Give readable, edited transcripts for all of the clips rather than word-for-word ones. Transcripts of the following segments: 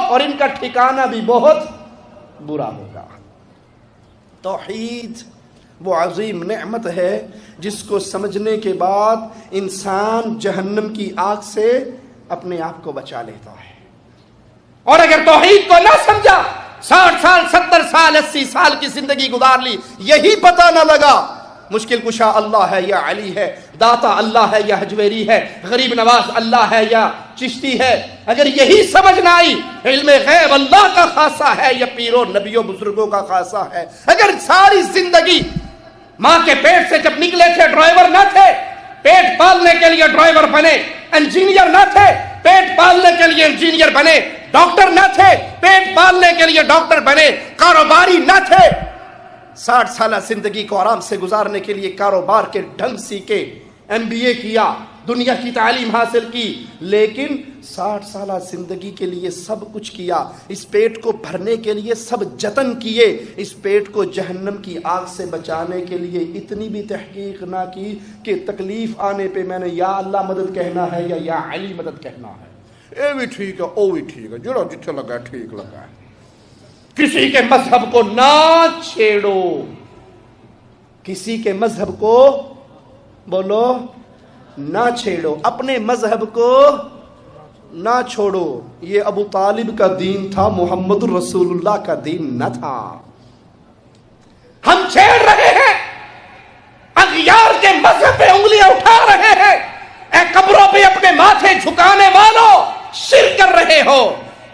اور ان کا ٹھکانہ بھی بہت برا ہوگا۔ توحید وہ عظیم نعمت ہے جس کو سمجھنے کے بعد انسان جہنم کی آگ سے اپنے آپ کو بچا لیتا ہے۔ اور اگر توحید کو نہ سمجھا، 60 سال 70 سال 80 سال کی زندگی گزار لی، یہی پتہ نہ لگا مشکل کشا اللہ ہے یا علی ہے، داتا اللہ ہے یا حجویری ہے، غریب نواز اللہ ہے یا چشتی ہے، اگر یہی سمجھ نہ آئی علم غیب اللہ کا خاصہ ہے یا پیروں نبیوں بزرگوں کا خاصہ ہے، اگر ساری زندگی ماں کے پیٹ سے جب نکلے تھے ڈرائیور نہ تھے، پیٹ پالنے کے لیے ڈرائیور بنے، انجینئر نہ تھے، پیٹ پالنے کے لیے انجینئر بنے، ڈاکٹر نہ تھے، پیٹ پالنے کے لیے ڈاکٹر بنے، کاروباری نہ تھے، 60 سالہ زندگی کو آرام سے گزارنے کے لیے کاروبار کے ڈھنگ سیکھے، MBA کیا، دنیا کی تعلیم حاصل کی، لیکن 60 سالہ زندگی کے لیے سب کچھ کیا، اس پیٹ کو بھرنے کے لیے سب جتن کیے، اس پیٹ کو جہنم کی آگ سے بچانے کے لیے اتنی بھی تحقیق نہ کی کہ تکلیف آنے پہ میں نے یا اللہ مدد کہنا ہے یا علی مدد کہنا ہے، اے بھی ٹھیک ہے او بھی ٹھیک ہے، جڑا جتھے لگا ٹھیک لگا ہے۔ کسی کے مذہب کو نہ چھیڑو، کسی کے مذہب کو بولو نہ چھیڑو، اپنے مذہب کو نہ چھوڑو۔ یہ ابو طالب کا دین تھا، محمد رسول اللہ کا دین نہ تھا۔ ہم چھیڑ رہے ہیں، اغیار کے مذہب پہ انگلیاں اٹھا رہے ہیں، اے قبروں پہ اپنے ماتھے جھکانے والوں شرک کر رہے ہو،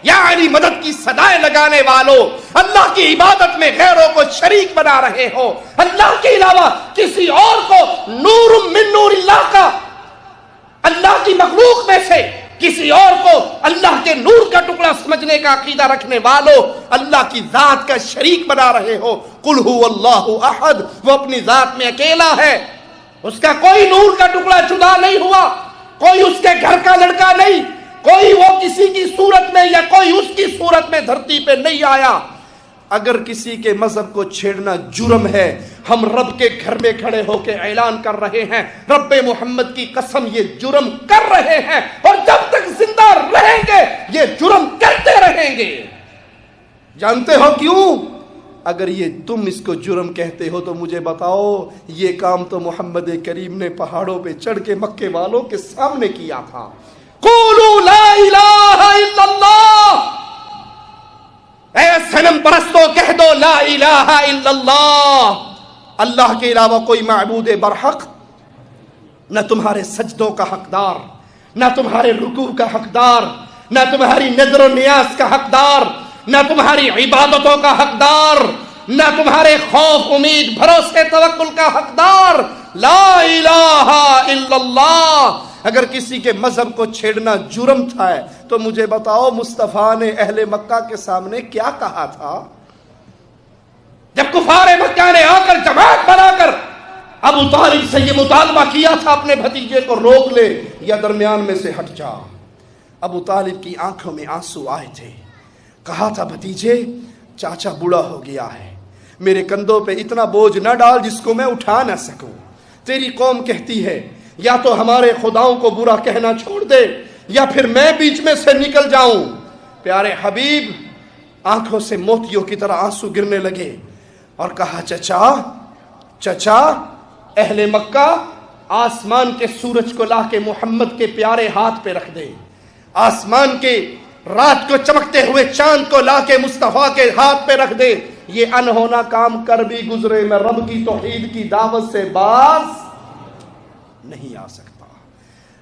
یعنی مدد کی صدائیں لگانے والوں اللہ کی عبادت میں غیروں کو شریک بنا رہے ہو، اللہ کے علاوہ کسی اور کو نور من نور اللہ کا، اللہ کی مخلوق میں سے کسی اور کو اللہ کے نور کا ٹکڑا سمجھنے کا عقیدہ رکھنے والوں اللہ کی ذات کا شریک بنا رہے ہو۔ قل هو اللہ احد، وہ اپنی ذات میں اکیلا ہے، اس کا کوئی نور کا ٹکڑا جدا نہیں ہوا، کوئی اس کے گھر کا لڑکا نہیں، کوئی وہ کسی کی صورت میں یا کوئی اس کی صورت میں دھرتی پہ نہیں آیا۔ اگر کسی کے مذہب کو چھیڑنا جرم ہے، ہم رب کے گھر میں کھڑے ہو کے اعلان کر رہے ہیں، رب محمد کی قسم یہ جرم کر رہے ہیں، اور جب تک زندہ رہیں گے یہ جرم کرتے رہیں گے۔ جانتے ہو کیوں؟ اگر یہ تم اس کو جرم کہتے ہو تو مجھے بتاؤ، یہ کام تو محمد کریم نے پہاڑوں پہ چڑھ کے مکے والوں کے سامنے کیا تھا۔ قولوا لا الہ الا اللہ، اے صنم پرستوں کہہ دو لا الہ الا اللہ، اللہ کے علاوہ کوئی معبود برحق، نہ تمہارے سجدوں کا حقدار، نہ تمہارے رکوع کا حقدار، نہ تمہاری نظر و نیاز کا حقدار، نہ تمہاری عبادتوں کا حقدار، نہ تمہارے خوف امید بھروسے توکل کا حقدار، لا الہ الا اللہ۔ اگر کسی کے مذہب کو چھیڑنا جرم تھا تو مجھے بتاؤ مصطفیٰ نے اہل مکہ کے سامنے کیا کہا تھا؟ جب کفار مکہ نے آ کر جماعت بنا کر ابو طالب سے یہ مطالبہ کیا تھا اپنے بھتیجے کو روک لے یا درمیان میں سے ہٹ جا، ابو طالب کی آنکھوں میں آنسو آئے تھے، کہا تھا بھتیجے چاچا بوڑھا ہو گیا ہے، میرے کندھوں پہ اتنا بوجھ نہ ڈال جس کو میں اٹھا نہ سکوں، تیری قوم کہتی ہے یا تو ہمارے خداؤں کو برا کہنا چھوڑ دے یا پھر میں بیچ میں سے نکل جاؤں۔ پیارے حبیب آنکھوں سے موتیوں کی طرح آنسو گرنے لگے اور کہا چچا اہل مکہ آسمان کے سورج کو لا کے محمد کے پیارے ہاتھ پہ رکھ دے، آسمان کے رات کو چمکتے ہوئے چاند کو لا کے مصطفیٰ کے ہاتھ پہ رکھ دے، یہ انہونا کام کر بھی گزرے میں رب کی توحید کی دعوت سے باز نہیں آ سکتا۔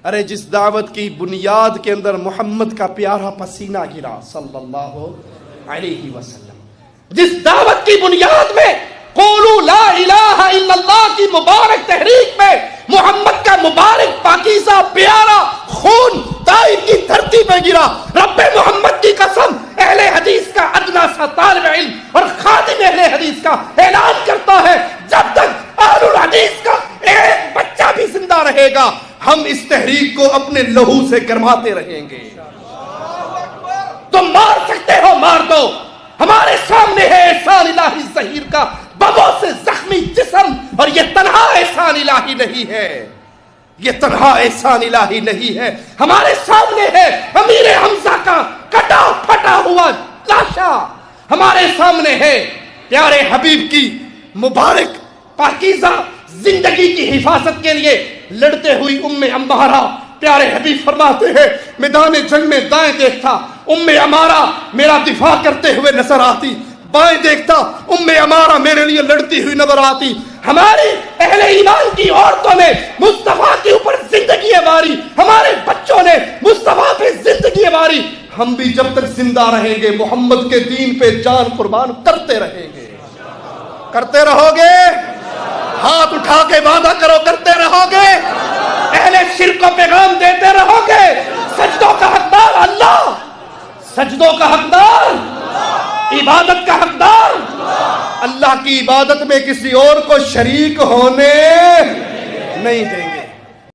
ارے جس دعوت کی بنیاد کے اندر محمد کا پیارا پسینہ گرا صلی اللہ علیہ وسلم، جس دعوت کی بنیاد میں قولوا لا الہ الا اللہ کی مبارک تحریک میں محمد کا مبارک پاکیزہ پیارا خون طائف کی دھرتی پہ گرا، رب محمد کی قسم اہل حدیث کا ادنا سا طالب علم اور خادم اہل حدیث کا اعلان کرتا ہے جب تک اہل الحدیث کا ایک بچہ بھی زندہ رہے گا ہم اس تحریک کو اپنے لہو سے گرماتے رہیں گے۔ تم مار سکتے ہو مار دو، ہمارے سامنے ہے احسان الہی ظہیر کا بموں سے زخمی جسم، اور یہ تنہا احسان الہی نہیں ہے، یہ تنہا احسان الہی نہیں ہے، ہمارے سامنے ہے امیر حمزہ کا کٹا پھٹا ہوا لاشا ہمارے سامنے ہے. پیارے حبیب کی مبارک پاکیزہ زندگی کی حفاظت کے لیے لڑتے ہوئی عمارہ، پیارے حبیب فرماتے ہیں میدان جنگ میں دائیں دیکھتا عمارہ میرا دفاع کرتے ہوئے نظر آتی، بائیں دیکھتا عمارہ میرے لیے لڑتی ہوئی نظر آتی. ہماری اہل ایمان کی عورتوں نے مصطفیٰ کے اوپر زندگی واری، ہمارے بچوں نے مصطفیٰ پہ زندگی واری. ہم بھی جب تک زندہ رہیں گے محمد کے دین پہ جان قربان کرتے رہیں گے. کرتے رہو گے؟ ہاتھ اٹھا کے وعدہ کرو کرتے رہو گے؟ اہل شرک کو پیغام دیتے رہو گے؟ سجدوں کا حقدار اللہ، سجدوں کا حقدار، عبادت کا حقدار اللہ کی عبادت میں کسی اور کو شریک ہونے نہیں دیں گے.